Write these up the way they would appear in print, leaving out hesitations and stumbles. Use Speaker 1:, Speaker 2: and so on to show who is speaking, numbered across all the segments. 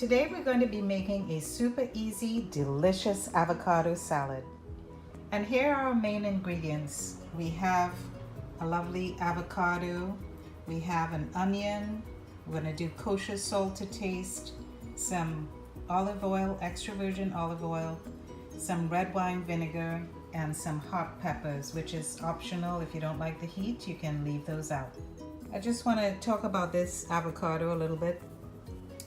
Speaker 1: Today we're going to be making a super easy, delicious avocado salad. And here are our main ingredients. We have a lovely avocado, we have an onion, we're going to do kosher salt to taste, some olive oil, extra virgin olive oil, some red wine vinegar, and some hot peppers, which is optional. If you don't like the heat, you can leave those out. I just want to talk about this avocado a little bit.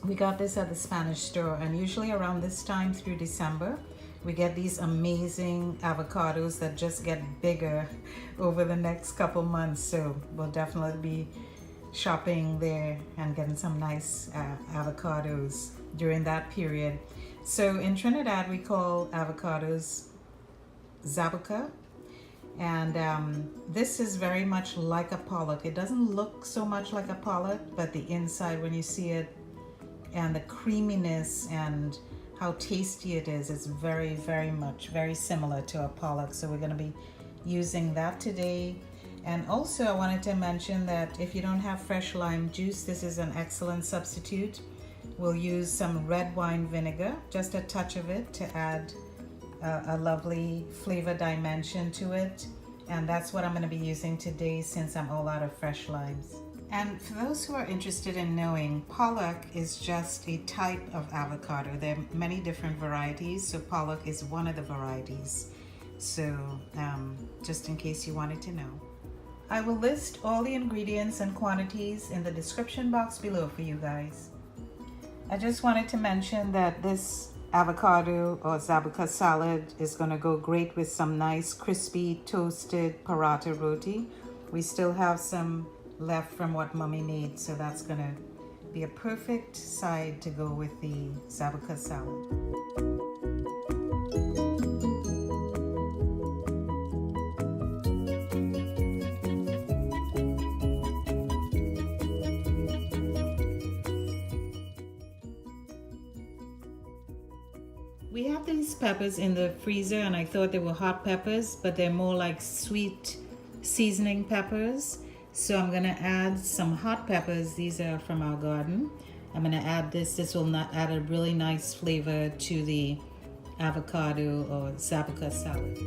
Speaker 1: We got this at the Spanish store, and usually around this time through December, we get these amazing avocados that just get bigger over the next couple months. So we'll definitely be shopping there and getting some nice avocados during that period. So in Trinidad, we call avocados Zaboca. And this is very much like a pollock. It doesn't look so much like a pollock, but the inside, when you see it, and the creaminess and how tasty it is, it's very similar to a pollock. So we're going to be using that today. And also I wanted to mention that if you don't have fresh lime juice, this is an excellent substitute. We'll use some red wine vinegar, just a touch of it, to add a lovely flavor dimension to it. And that's what I'm going to be using today since I'm all out of fresh limes. And for those who are interested in knowing, pollock is just a type of avocado. There are many different varieties, so pollock is one of the varieties. So just in case you wanted to know. I will list all the ingredients and quantities in the description box below for you guys. I just wanted to mention that this avocado or Zaboca salad is going to go great with some nice crispy toasted paratha roti. We still have some left from what mommy made, so that's going to be a perfect side to go with the Zaboca salad. We have these peppers in the freezer, and I thought they were hot peppers, but they're more like sweet seasoning peppers. So I'm gonna add some hot peppers. These are from our garden. I'm gonna add this. This will add a really nice flavor to the avocado or Zaboca salad.